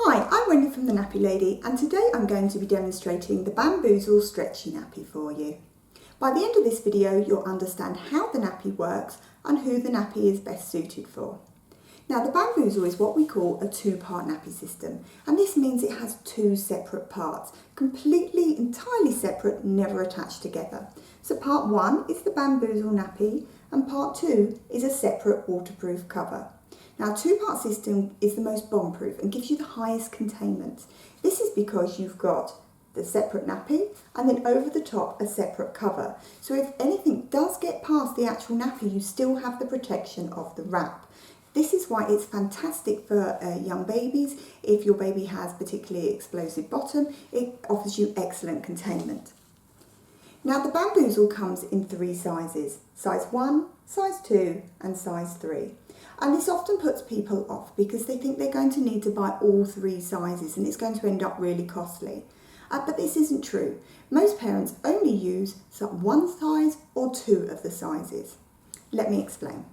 Hi, I'm Wendy from the Nappy Lady, and today I'm going to be demonstrating the Bamboozle stretchy nappy for you. By the end of this video, you'll understand how the nappy works and who the nappy is best suited for. Now, the Bamboozle is what we call a two-part nappy system, and this means it has two separate parts, entirely separate, never attached together. So part one is the Bamboozle nappy, and part two is a separate waterproof cover. Now, a two-part system is the most bomb-proof and gives you the highest containment. This is because you've got the separate nappy and then over the top a separate cover. So if anything does get past the actual nappy, you still have the protection of the wrap. This is why it's fantastic for young babies. If your baby has particularly explosive bottom, it offers you excellent containment. Now, the Bamboozle comes in three sizes: size 1, size 2 and size 3. And this often puts people off because they think they're going to need to buy all three sizes and it's going to end up really costly. But this isn't true. Most parents only use one size or two of the sizes. Let me explain.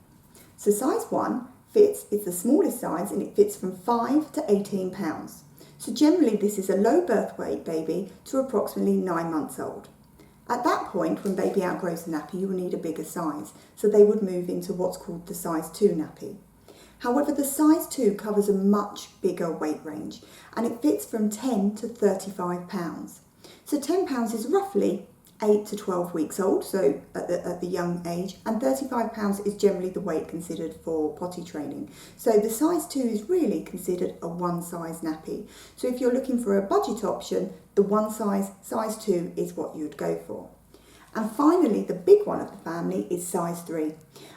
So size 1 it's the smallest size and it fits from 5 to 18 pounds. So generally this is a low birth weight baby to approximately 9 months old. At that point, when baby outgrows the nappy, you will need a bigger size, so they would move into what's called the size 2 nappy. However, the size 2 covers a much bigger weight range, and it fits from 10 to 35 pounds. So 10 pounds is roughly 8 to 12 weeks old, so at the young age, and 35 pounds is generally the weight considered for potty training. So the size 2 is really considered a one size nappy. So if you're looking for a budget option, the one size 2 is what you'd go for. And finally, the big one of the family is size 3.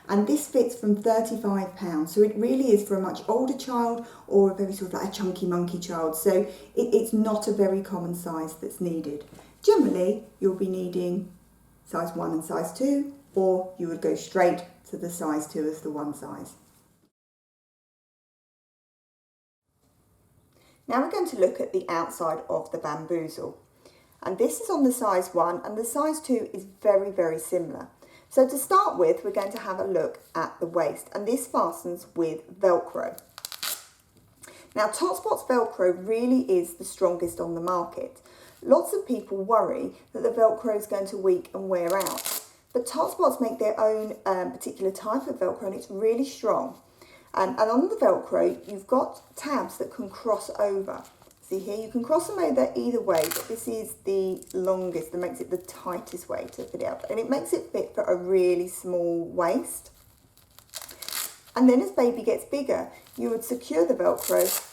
And this fits from 35 pounds. So it really is for a much older child or a very sort of like a chunky monkey child. So it's not a very common size that's needed. Generally, you'll be needing size 1 and size 2, or you would go straight to the size 2 as the one size. Now we're going to look at the outside of the Bamboozle. And this is on the size 1 and the size 2 is very, very similar. So to start with, we're going to have a look at the waist, and this fastens with Velcro. Now, TotsBots Velcro really is the strongest on the market. Lots of people worry that the Velcro is going to weak and wear out, but TotsBots make their own particular type of Velcro and it's really strong. And on the Velcro, you've got tabs that can cross over. See here, you can cross them over either way, but this is the longest that makes it the tightest way to fit it out. And it makes it fit for a really small waist. And then as baby gets bigger, you would secure the Velcro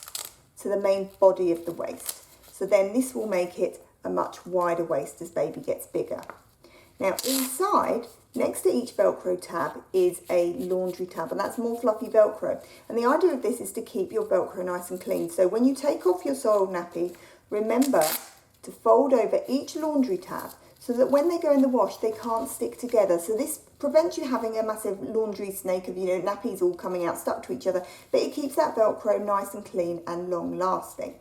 to the main body of the waist. So then this will make it a much wider waist as baby gets bigger. Now inside, next to each Velcro tab is a laundry tab, and that's more fluffy Velcro. And the idea of this is to keep your Velcro nice and clean. So when you take off your soiled nappy, remember to fold over each laundry tab so that when they go in the wash, they can't stick together. So this prevents you having a massive laundry snake of, nappies all coming out stuck to each other, but it keeps that Velcro nice and clean and long lasting.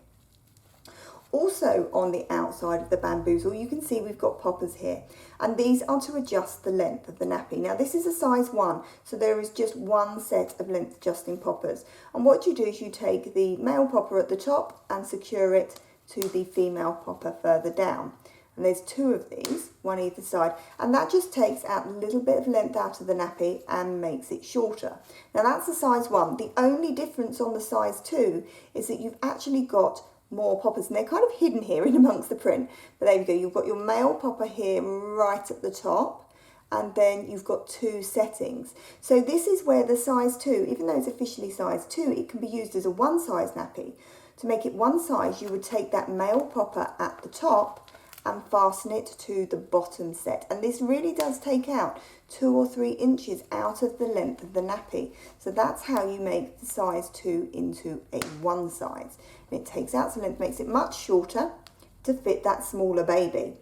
Also on the outside of the Bamboozle, you can see we've got poppers here, and these are to adjust the length of the nappy. Now this is a size 1, so there is just one set of length adjusting poppers. And what you do is you take the male popper at the top and secure it to the female popper further down. And there's 2 of these, one either side, and that just takes out a little bit of length out of the nappy and makes it shorter. Now that's the size 1. The only difference on the size 2 is that you've actually got more poppers, and they're kind of hidden here in amongst the print, but there you go. You've got your male popper here right at the top, and then you've got 2 settings. So this is where the size 2, even though it's officially size 2, it can be used as a one size nappy. To make it one size, you would take that male popper at the top and fasten it to the bottom set, and this really does take out 2 or 3 inches out of the length of the nappy. So that's how you make the size 2 into a one size. And it takes out some length, makes it much shorter to fit that smaller baby.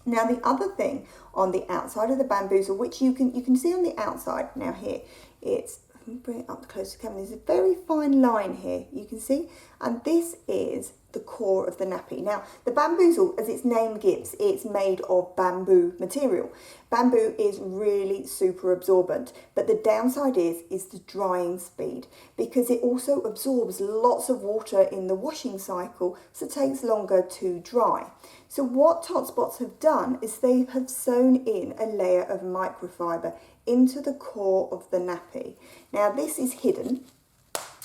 Now the other thing on the outside of the Bamboozle, which you can see on the outside now here, let me bring it up close to camera. There's a very fine line here, you can see, and this is the core of the nappy. Now, the Bamboozle, as its name gives, it's made of bamboo material. Bamboo is really super absorbent, but the downside is the drying speed, because it also absorbs lots of water in the washing cycle, so it takes longer to dry. So what TotsBots have done is they have sewn in a layer of microfiber into the core of the nappy. Now, this is hidden.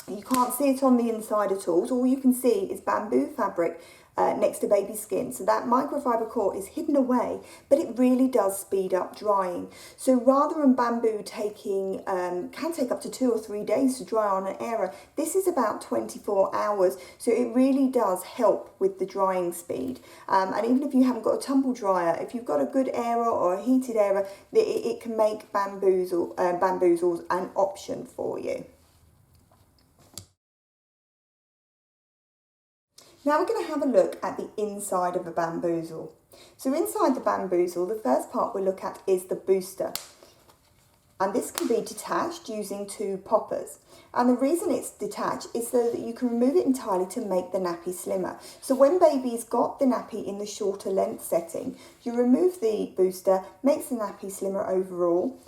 You can't see it on the inside at all. So all you can see is bamboo fabric next to baby skin. So that microfiber core is hidden away, but it really does speed up drying. So rather than bamboo taking, can take up to 2 or 3 days to dry on an airer, this is about 24 hours. So it really does help with the drying speed. And even if you haven't got a tumble dryer, if you've got a good airer or a heated airer, it can make bamboozles an option for you. Now we're going to have a look at the inside of a bamboozle. So inside the bamboozle, the first part we'll look at is the booster. And this can be detached using 2 poppers. And the reason it's detached is so that you can remove it entirely to make the nappy slimmer. So when baby's got the nappy in the shorter length setting, you remove the booster, makes the nappy slimmer overall,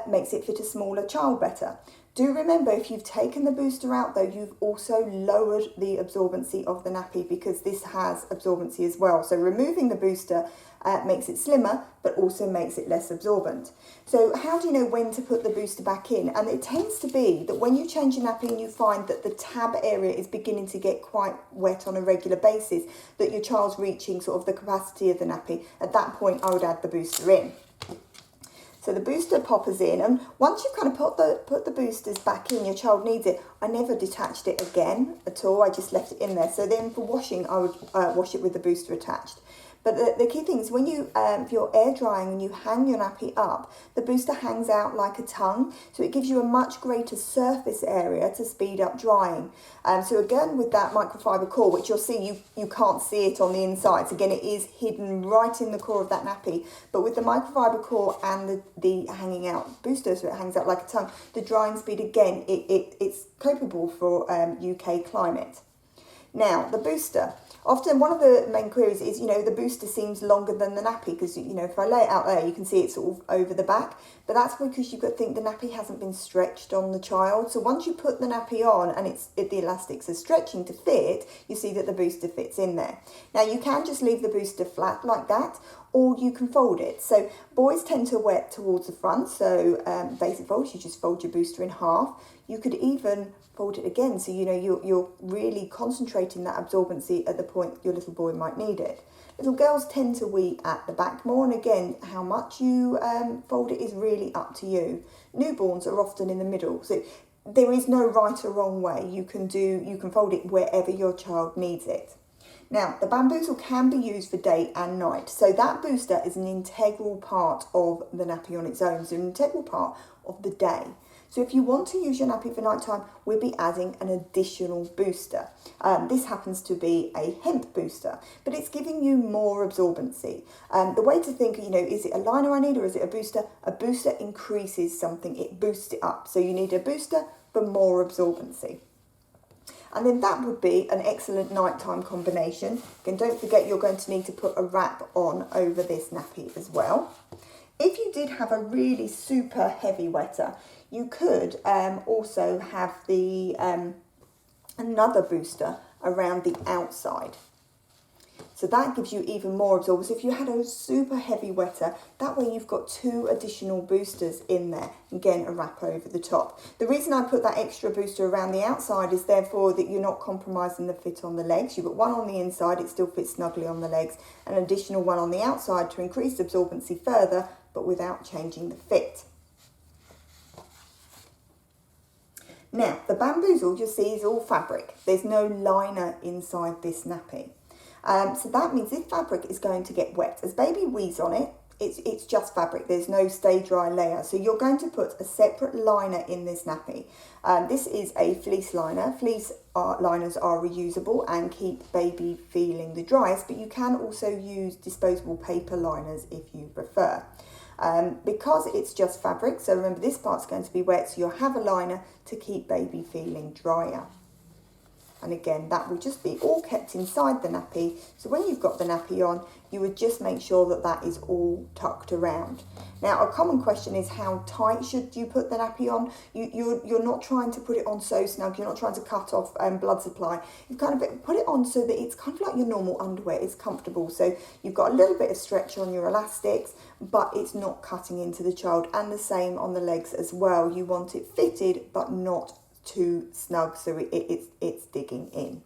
makes it fit a smaller child better. Do remember, if you've taken the booster out though, you've also lowered the absorbency of the nappy, because this has absorbency as well. So removing the booster makes it slimmer, but also makes it less absorbent. So how do you know when to put the booster back in? And it tends to be that when you change your nappy and you find that the tab area is beginning to get quite wet on a regular basis, that your child's reaching sort of the capacity of the nappy, at that point I would add the booster in. So the booster poppers in, and once you've kind of put the boosters back in, your child needs it. I never detached it again at all, I just left it in there. So then for washing, I would wash it with the booster attached. But the key thing is when you, if you're air drying and you hang your nappy up, the booster hangs out like a tongue, so it gives you a much greater surface area to speed up drying. So again, with that microfiber core, which you'll see, you can't see it on the inside. So again, it is hidden right in the core of that nappy. But with the microfiber core and the hanging out booster, so it hangs out like a tongue, the drying speed, again, it's capable for UK climate. Now, the booster. Often one of the main queries is, the booster seems longer than the nappy, because, if I lay it out there, you can see it's sort of over the back. But that's because you've got to think the nappy hasn't been stretched on the child. So once you put the nappy on and the elastics are stretching to fit, you see that the booster fits in there. Now, you can just leave the booster flat like that, or you can fold it. So boys tend to wear it towards the front. So basic folds, you just fold your booster in half. You could even fold it again, so you're really concentrating that absorbency at the point your little boy might need it. Little girls tend to wee at the back more, and again, how much you fold it is really up to you. Newborns are often in the middle, so there is no right or wrong way. You can fold it wherever your child needs it. Now, the bamboozle can be used for day and night, so that booster is an integral part of the nappy on its own, so an integral part of the day. So if you want to use your nappy for night time, we'll be adding an additional booster. This happens to be a hemp booster, but it's giving you more absorbency. The way to think, is it a liner I need or is it a booster? A booster increases something, it boosts it up. So you need a booster for more absorbency. And then that would be an excellent nighttime combination. Again, don't forget you're going to need to put a wrap on over this nappy as well. If you did have a really super heavy wetter, you could also have the another booster around the outside. So that gives you even more absorbance. So if you had a super heavy wetter, that way you've got 2 additional boosters in there. Again, a wrap over the top. The reason I put that extra booster around the outside is therefore that you're not compromising the fit on the legs. You've got one on the inside, it still fits snugly on the legs, an additional one on the outside to increase absorbency further, but without changing the fit. Now, the bamboozle, you'll see, is all fabric. There's no liner inside this nappy. So that means this fabric is going to get wet. As baby wees on it, it's just fabric. There's no stay dry layer. So you're going to put a separate liner in this nappy. This is a fleece liner. Fleece liners are reusable and keep baby feeling the driest, but you can also use disposable paper liners if you prefer. Because it's just fabric, so remember this part's going to be wet, so you'll have a liner to keep baby feeling drier. And again, that will just be all kept inside the nappy. So when you've got the nappy on, you would just make sure that that is all tucked around. Now, a common question is, how tight should you put the nappy on? You're not trying to put it on so snug. You're not trying to cut off blood supply. You kind of put it on so that it's kind of like your normal underwear. It's comfortable. So you've got a little bit of stretch on your elastics, but it's not cutting into the child. And the same on the legs as well. You want it fitted, but not too snug, so it's digging in.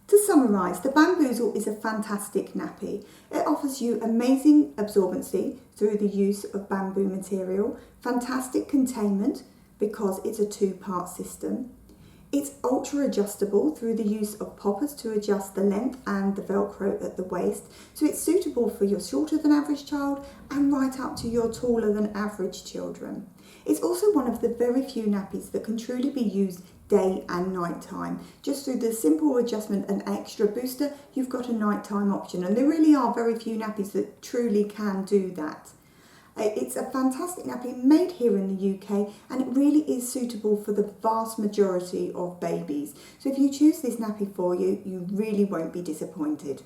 To summarise, the Bamboozle is a fantastic nappy. It offers you amazing absorbency through the use of bamboo material, fantastic containment because it's a two-part system. It's ultra adjustable through the use of poppers to adjust the length and the Velcro at the waist, so it's suitable for your shorter than average child and right up to your taller than average children. It's also one of the very few nappies that can truly be used day and night time. Just through the simple adjustment and extra booster, you've got a nighttime option, and there really are very few nappies that truly can do that. It's a fantastic nappy made here in the UK, and it really is suitable for the vast majority of babies. So if you choose this nappy for you, you really won't be disappointed.